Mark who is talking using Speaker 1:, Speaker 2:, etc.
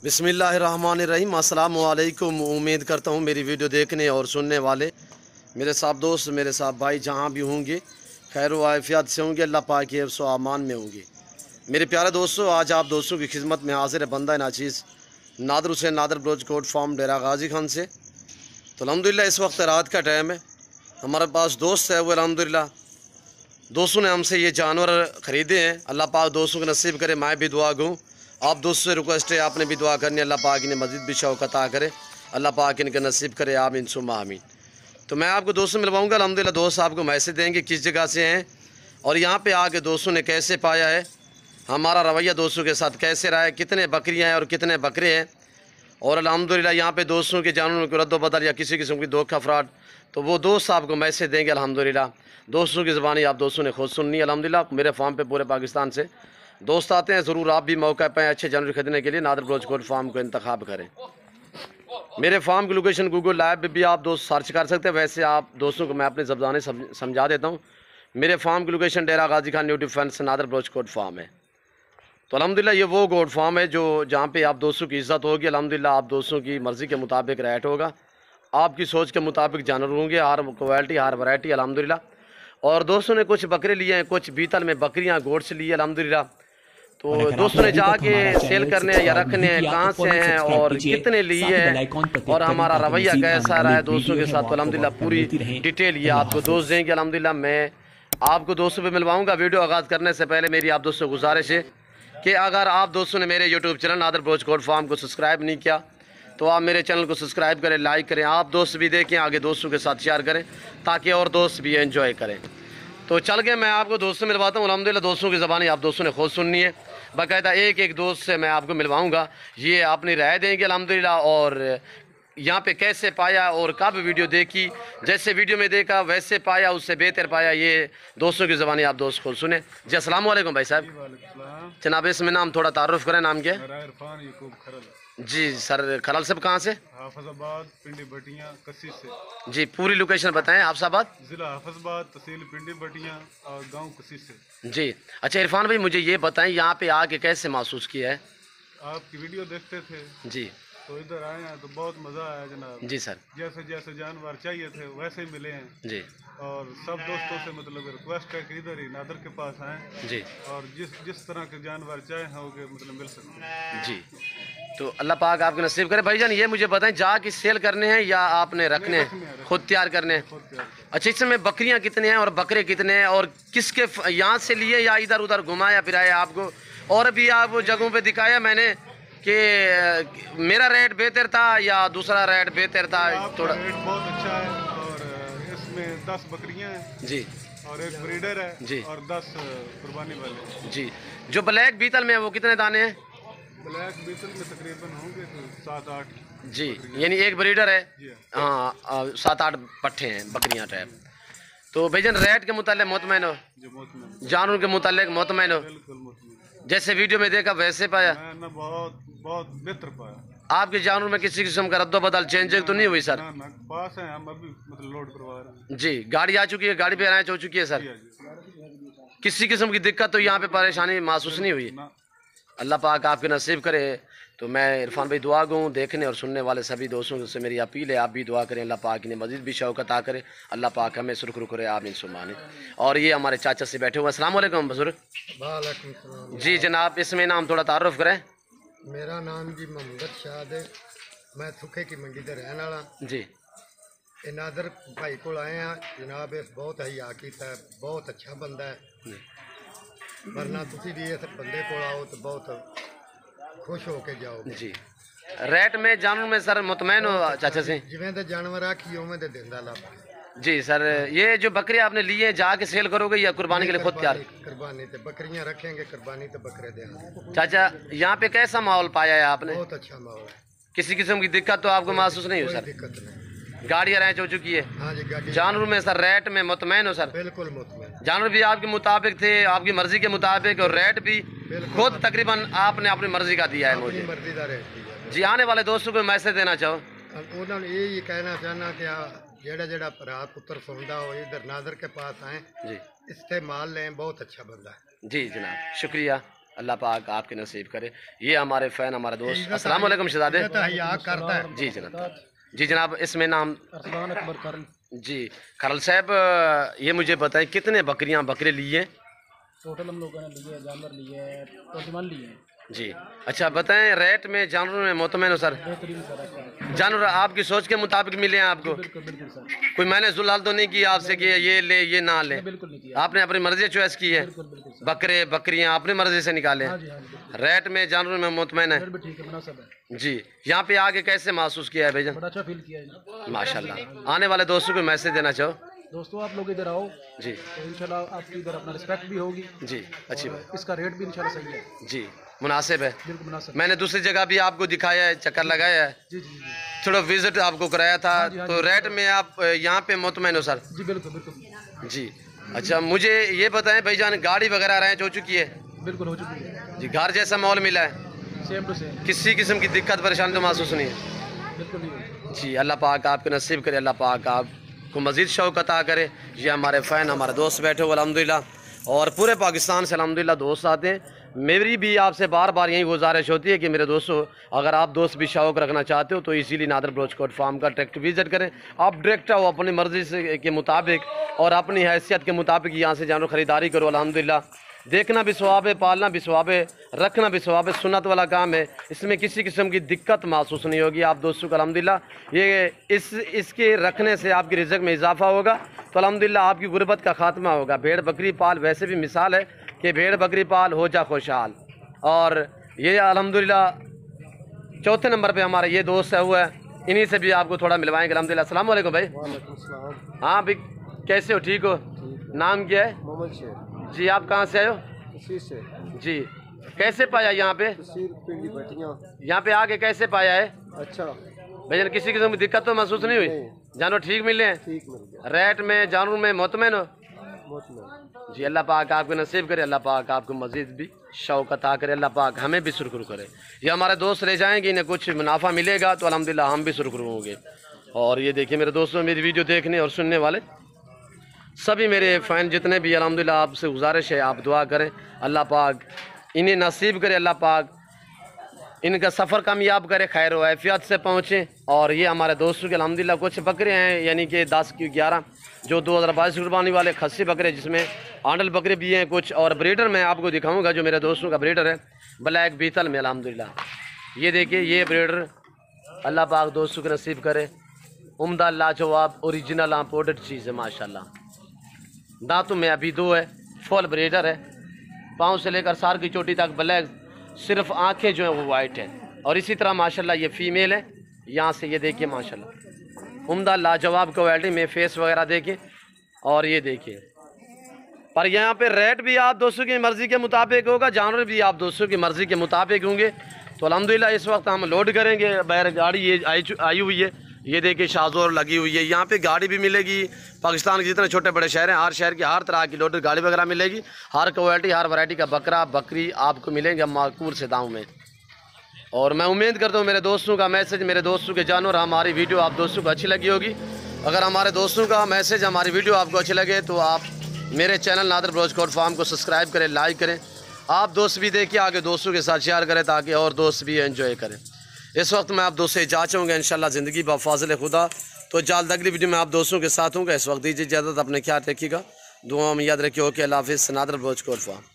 Speaker 1: बिस्मिल्लाहिर्रहमानिर्रहीम। अस्सलाम वालेकुम। उम्मीद करता हूँ मेरी वीडियो देखने और सुनने वाले मेरे साथ दोस्त, मेरे साथ भाई जहाँ भी होंगे खैर वाफियत से होंगे, अल्लाह पाक के हिफ्ज़ व अमान में होंगे। मेरे प्यारे दोस्तों, आज आप दोस्तों की खिदमत में हाजिर है बंदा नाचीज़ नादर हुसैन नादर बलोच कोट फार्म डेरा गाजी खान से। तो अल्हम्दुलिल्लाह इस वक्त रात का टाइम है, हमारे पास दोस्त है वो अल्हम्दुलिल्लाह दोस्तों ने हमसे ये जानवर ख़रीदे हैं। अल्लाह पाक दोस्तों को नसीब करे, मैं भी दुआ दूँ। आप दोस्तों से रिक्वेस्ट है, आपने भी दुआ करनी, अल्लाह पाक इन्हें मज़ीद भी शौक़ अता करे, अल्लाह पाक इनका नसीब करे, आमीन सुम्मा आमीन। तो मैं आपको दोस्तों मिलवाऊंगा। अल्हम्दुलिल्लाह दोस्त आपको मैसेज देंगे किस जगह से हैं और यहाँ पे आके दोस्तों ने कैसे पाया है, हमारा रवैया दोस्तों के साथ कैसे रहा है, कितने बकरियाँ हैं और कितने बकरे हैं। और अल्हम्दुलिल्लाह यहाँ पे दोस्तों के जानवरों को रद्द बदल या किसी किस्म की धोखा फ्रॉड, तो वो दोस्त आपको मैसेज देंगे। अल्हम्दुलिल्लाह दोस्तों की ज़बानी आप दोस्तों ने खुद सुननी है। अल्हम्दुलिल्लाह मेरे फार्म पे पूरे पाकिस्तान से दोस्त आते हैं, ज़रूर आप भी मौका पाएँ अच्छे जानवर खरीदने के लिए नादर बलोच कोट फार्म को इंतखाब करें। मेरे फार्म की लोकेशन गूगल ऐप पे भी आप दोस्त सर्च कर सकते हैं। वैसे आप दोस्तों को मैं अपने ज़बानी समझा देता हूँ। मेरे फार्म की location Dera Ghazi Khan new defence Nadir Baloch Kot farm है। तो अल्हम्दुलिल्लाह ये वो गोट फार्म है जो जहाँ पे आप दोस्तों की इज़्ज़त होगी। अल्हम्दुलिल्लाह आप दोस्तों की मर्ज़ी के मुताबिक रेट होगा, आपकी सोच के मुताबिक जानवर होंगे, हर क्वालिटी हर वैरायटी अल्हम्दुलिल्लाह। और दोस्तों ने कुछ बकरे लिए हैं, कुछ बीतल में बकरियाँ गोट्स लिए अल्हम्दुलिल्लाह। तो दोस्तों ने जाके सेल करने हैं या रखने हैं, कहाँ से हैं और कितने लिए हैं और हमारा रवैया कैसा रहा है दोस्तों के साथ, तो अल्हम्दुलिल्लाह पूरी डिटेल ये आपको दोस्त देंगे। अल्हम्दुलिल्लाह मैं आपको दोस्तों पे मिलवाऊंगा। वीडियो आगाज़ करने से पहले मेरी आप दोस्तों को गुजारिश है कि अगर आप दोस्तों ने मेरे YouTube channel Nadir Baloch Kot farm को सब्सक्राइब नहीं किया तो आप मेरे चैनल को सब्सक्राइब करें, लाइक करें, आप दोस्त भी देखें, आगे दोस्तों के साथ शेयर करें ताकि और दोस्त भी एंजॉय करें। तो चल के मैं आपको दोस्तों मिलवाता हूँ। अल्हम्दुलिल्लाह दोस्तों की ज़बानी आप दोस्तों ने खुद सुननी है, बाकायदा एक एक दोस्त से मैं आपको मिलवाऊँगा, ये अपनी राय देंगे अल्हम्दुलिल्लाह। और यहाँ पे कैसे पाया और कब वीडियो देखी, जैसे वीडियो में देखा वैसे पाया, उससे बेहतर पाया, ये दोस्तों की ज़बानी आप दोस्त खुद सुने। जी अस्सलाम वालेकुम भाई साहब। जनाब इसमें नाम थोड़ा तारुफ करें, नाम क्या है? जी सर, खरल साहब कहाँ से?
Speaker 2: हाफिजाबाद, पिंडी भटियां, कसी से।
Speaker 1: जी पूरी लोकेशन बताएं। हाफिजाबाद
Speaker 2: जिला हाफिजाबाद, तहसील पिंडी भटियां और गांव कसी से।
Speaker 1: जी अच्छा इरफान भाई मुझे ये बताएं यहाँ पे आके कैसे महसूस किया है?
Speaker 2: आपकी वीडियो देखते थे
Speaker 1: जी
Speaker 2: तो इधर आए हैं तो बहुत मज़ा आया जनाब।
Speaker 1: जी सर,
Speaker 2: जैसे जैसे जानवर चाहिए थे वैसे ही मिले हैं
Speaker 1: जी
Speaker 2: और सब दोस्तों से मतलब रिक्वेस्ट है कि इधर ही नादर के पास आएँ
Speaker 1: जी
Speaker 2: और जिस तरह के जानवर चाहे होंगे मतलब मिल सकते हैं
Speaker 1: जी। तो अल्लाह पाक आपके नसीब करे। भाईजान ये मुझे बताएं जाके सेल करने हैं या आपने रखने हैं, खुद तैयार करने हैं? अच्छा इसमें बकरियां कितने हैं और बकरे कितने हैं और किसके यहाँ से लिए या इधर उधर घुमाया फिराया आपको और भी आप जगहों पे दिखाया मैंने कि मेरा रेट बेहतर था या दूसरा रेट बेहतर था? थोड़ा
Speaker 2: रेट बहुत अच्छा है और इसमें 10 बकरियां हैं
Speaker 1: जी
Speaker 2: और एक ब्रीडर है
Speaker 1: जी
Speaker 2: और 10 कुर्बानी वाले जी।
Speaker 1: जो ब्लैक बीतल में है वो कितने दाने हैं?
Speaker 2: ब्लैक बीतल में तकरीबन होंगे तो 7-8
Speaker 1: जी, यानी एक ब्रीडर है।
Speaker 2: हाँ,
Speaker 1: 7-8 पट्ठे हैं बकरियां टाइप। तो भाईजान रेट के मुतालिक मुतमैन हो, जानवर के मुतालिक मुतमैन हो,
Speaker 2: बिल्कुल मुतमईन।
Speaker 1: जैसे वीडियो में देखा वैसे पाया?
Speaker 2: ना बहुत बहुत बेहतर पाया।
Speaker 1: आपके जानवर में किसी किस्म का रद्द बदल चेंजिंग तो नहीं हुई सर?
Speaker 2: ना पास है, हम अभी मतलब लोड करवा रहे हैं
Speaker 1: जी, गाड़ी आ चुकी है, गाड़ी पे अनाज हो चुकी है सर? किसी किस्म की दिक्कत तो यहाँ पे परेशानी महसूस नहीं हुई? अल्लाह पाक आपके नसीब करे। तो मैं इरफान भाई दुआ गूँ देखने और सुनने वाले सभी दोस्तों से मेरी अपील है, आप भी दुआ करें, अल्लाह पाक इन्हें मज़ीद भी शौक़ अता करे, अल्लाह पाक हमें सुरखरू करे, आमीन सुमानी। और ये हमारे चाचा से बैठे हुए। अस्सलाम वालेकुम बुजुर्ग।
Speaker 3: वालेकुम सलाम।
Speaker 1: जी जनाब इसमें नाम थोड़ा तारुफ करें।
Speaker 3: मेरा नाम जी मोहम्मद शाद है, मैं सुखे की मंडी का रहने वाला
Speaker 1: जी।
Speaker 3: नादर भाई को आए हैं जनाब, इस बहुत हया किया, बहुत अच्छा बंदा है, वरना तुसी भी इस बंदे को आओ तो बहुत खुश होके जाओ
Speaker 1: जी। रेट में जानवर में सर मुतमैन हो चाचा से?
Speaker 3: जिवें दे जानवर आखी उवें दे देंदा लब।
Speaker 1: जी सर, ये जो बकरी आपने ली है जाके सेल करोगे या कुर्बानी के लिए खुद तैयार?
Speaker 3: कुर्बानी तो बकरियां रखेंगे, कुर्बानी तो बकरे देंगे।
Speaker 1: चाचा यहाँ पे कैसा माहौल पाया है आपने?
Speaker 3: बहुत अच्छा माहौल है,
Speaker 1: किसी किस्म की दिक्कत तो आपको महसूस नहीं हुई सर?
Speaker 3: दिक्कत नहीं।
Speaker 1: गाड़ी अरेंज हो चुकी है?
Speaker 3: हाँ जी, गाड़ी
Speaker 1: जानवर में सर रेट में मुतमैन हो सर?
Speaker 3: बिल्कुल मुतमईन।
Speaker 1: जानवर भी आपके मुताबिक थे, आपकी मर्जी के मुताबिक, और रेट भी खुद तकरीबन आपने अपनी मर्जी का दिया है मुझे?
Speaker 3: मर्जी का रेट दिया
Speaker 1: जी। आने वाले दोस्तों को मैसेज देना चाहो?
Speaker 3: उन्होंने यही कहना चाहना कि जेड़ा जेड़ा भरा पुत्र सुनता हो इधर नादर के पास आए जी, इस्तेमाल लें, बहुत अच्छा बंदा है।
Speaker 1: जी जनाब शुक्रिया। अल्लाह पाक आपके नसीब करे। ये हमारे फ़ैन, हमारे दोस्त। अस्सलाम वालेकुम शहजादे।
Speaker 3: करता है
Speaker 1: जी जनाब, जी जनाब, इसमें नाम जी खरल साहब, ये मुझे बताएं कितने बकरे लिए?
Speaker 4: टोटल हम लोगों ने लिए जानवर लिए 21 लिए हैं।
Speaker 1: जी अच्छा, बताएं रेट में जानवरों में मोतमैन हो सर?
Speaker 4: बेहतरीन सर,
Speaker 1: जानवर आपकी सोच के मुताबिक मिले हैं आपको?
Speaker 4: बिल्कुल बिल्कुल सर,
Speaker 1: कोई मैंने जुलाल तो नहीं किया आपसे कि ये ले ये ना ले?
Speaker 4: बिल्कुल नहीं किया,
Speaker 1: आपने अपनी मर्जी चॉइस की है?
Speaker 4: बिल्कुल बिल्कुल सर।
Speaker 1: बकरे बकरियां अपनी मर्जी से निकाले?
Speaker 4: हाँ जी हाँ जी, बिल्कुल।
Speaker 1: रेट में जानवरों में मुतमैन है?
Speaker 4: रेट भी ठीक है, मुनासिब है
Speaker 1: जी। यहाँ पे आके कैसे महसूस किया है भाईजान?
Speaker 4: बड़ा अच्छा फील किया है
Speaker 1: माशाल्लाह। आने वाले दोस्तों को मैसेज देना चाहो?
Speaker 4: दोस्तों, आप लोग इधर आओ
Speaker 1: जी
Speaker 4: तो इंशाल्लाह आपकी इधर अपना रिस्पेक्ट भी होगी
Speaker 1: जी, अच्छी बात।
Speaker 4: और इसका रेट भी इंशाल्लाह सही है,
Speaker 1: जी मुनासिब है,
Speaker 4: बिल्कुल मुनासिब।
Speaker 1: मैंने दूसरी जगह भी आपको दिखाया है, चक्कर लगाया है,
Speaker 4: जी जी जी
Speaker 1: थोड़ा विजिट आपको कराया था।
Speaker 4: हाँ जी,
Speaker 1: तो रेट में आप यहाँ पे मुतमैन हो सर?
Speaker 4: जी, बिल्कुल बिल्कुल
Speaker 1: जी। अच्छा मुझे ये बताएं भाईजान, गाड़ी वगैरह अरेंज हो चुकी है?
Speaker 4: बिल्कुल हो चुकी है,
Speaker 1: जी। घर जैसा माहौल मिला है?
Speaker 4: सेम टू सेम,
Speaker 1: किसी किस्म की दिक्कत परेशानी तो महसूस नहीं है?
Speaker 4: बिल्कुल नहीं होगी।
Speaker 1: जी। अल्लाह पाक आपको नसीब करे, अल्लाह पाक आपको मज़ीद शौक़ अता करे। ये हमारे फ़ैन, हमारे दोस्त बैठे हुए अल्हम्दुलिल्लाह, और पूरे पाकिस्तान से अल्हम्दुलिल्लाह दोस्त आते हैं। मेरी भी आपसे बार बार यही गुजारिश होती है कि मेरे दोस्तों, अगर आप दोस्त भी शौक़ रखना चाहते हो तो इसीलिए नादर बलोच कोट फार्म का डायरेक्ट विज़िट करें। आप डायरेक्ट आओ अपनी मर्ज़ी से के मुताबिक और अपनी हैसियत के मुताबिक यहाँ से जानवर ख़रीदारी करो। अल्हम्दुलिल्लाह देखना भी सवाब है, पालना भी सवाब है, रखना भी सवाब है, सुन्नत वाला काम है। इसमें किसी किस्म की दिक्कत महसूस नहीं होगी आप दोस्तों को। अल्हम्दुलिल्लाह ये इसके रखने से आपकी रिज़्क़ में इजाफा होगा, तो अल्हम्दुलिल्लाह आपकी गुर्बत का खात्मा होगा। भेड़ बकरी पाल वैसे भी मिसाल है कि भेड़ बकरी पाल हो जा खुशहाल। और ये अल्हम्दुलिल्लाह चौथे नंबर पे हमारा ये दोस्त है हुआ है, इन्हीं से भी आपको थोड़ा मिलवाएंगे। अल्हम्दुलिल्लाह। अस्सलाम वालेकुम भाई। हाँ भाई, कैसे हो? ठीक हो? नाम क्या है?
Speaker 3: मोहम्मद शेर
Speaker 1: जी। आप कहाँ से आए हो?
Speaker 3: से
Speaker 1: जी। कैसे पाया यहाँ पे?
Speaker 3: पिंडी बटियाँ।
Speaker 1: यहाँ पे आके कैसे पाया है
Speaker 3: अच्छा,
Speaker 1: भैया? किसी किस्म की दिक्कत तो महसूस नहीं हुई? जानवर ठीक मिले हैं?
Speaker 3: ठीक मिल गया,
Speaker 1: रेट में जानवर में मुतमैन हो?
Speaker 3: बहुत
Speaker 1: जी। अल्लाह पाक आपको नसीब करे, अल्लाह पाक आपको मज़ीद भी शौक़ अता करे, अल्लाह पाक हमें भी सुरखरू करे। ये हमारे दोस्त ले जाएंगे, इन्हें कुछ मुनाफा मिलेगा तो अल्हम्दुलिल्लाह हम भी सुरखरू होंगे। और ये देखिए मेरे दोस्तों, मेरी वीडियो देखने और सुनने वाले सभी मेरे फ़ैन जितने भी, अल्हम्दुलिल्लाह आपसे गुजारिश है आप दुआ करें, अल्लाह पाक इन्हें नसीब करे, अल्लाह पाक इनका सफ़र कामयाब करे, खैर व आफियत से पहुँचें। और ये हमारे दोस्तों के अल्हम्दुलिल्लाह कुछ बकरे हैं, यानी कि 10 की 11 जो 2022 कुर्बानी वाले खस्सी बकरे, जिसमें आंडल बकरे भी हैं कुछ, और ब्रीडर मैं आपको दिखाऊंगा जो मेरे दोस्तों का ब्रीडर है ब्लैक बीतल में। अल्हम्दुलिल्लाह ये देखिए, ये ब्रीडर अल्लाह पाक दोस्तों को नसीब करे, उम्दा लाजवाब ओरिजिनल इम्पोर्टेड चीज़ है माशाल्लाह। दांतों में अभी 2 है, फुल ब्रीडर है, पाँव से लेकर सार की चोटी तक ब्लैक, सिर्फ आंखें जो हैं वो वाइट है। और इसी तरह माशाल्लाह ये फ़ीमेल है, यहाँ से ये देखिए माशाल्लाह उम्दा लाजवाब क्वालिटी में, फेस वगैरह देखिए। और ये देखिए, पर यहाँ पे रेट भी आप दोस्तों की मर्ज़ी के मुताबिक होगा, जानवर भी आप दोस्तों की मर्ज़ी के मुताबिक होंगे। तो अल्हम्दुलिल्लाह इस वक्त हम लोड करेंगे, बैर गाड़ी ये आई हुई है, ये देखिए शाहजोर लगी हुई है। यहाँ पे गाड़ी भी मिलेगी, पाकिस्तान के जितने छोटे बड़े शहर हैं हर शहर की हर तरह की लोडर गाड़ी वगैरह मिलेगी, हर क्वालिटी हर वैरायटी का बकरा बकरी आपको मिलेंगे माकूल से दाम में। और मैं उम्मीद करता हूँ मेरे दोस्तों का मैसेज, मेरे दोस्तों के जानवर, हमारी वीडियो आप दोस्तों को अच्छी लगी होगी। अगर हमारे दोस्तों का मैसेज, हमारी वीडियो आपको अच्छी लगे तो आप मेरे चैनल नादर बलोच कोट फार्म को सब्सक्राइब करें, लाइक करें। आप दोस्त भी देखिए, आगे दोस्तों के साथ शेयर करें ताकि और दोस्त भी एंजॉय करें। इस वक्त मैं आप दोस्तों से इजाज़त चाहूँगा, इंशाल्लाह ज़िंदगी बफ़ाज़िल खुदा। तो जल्द अगली वीडियो में आप दोस्तों के साथ हूँगा। इस वक्त दीजिए इजाज़त, अपने ख्याल रखिएगा, दुआ में याद रखिए। ओके, अल्लाह हाफ़िज़। नादर बलोच कोट फार्म।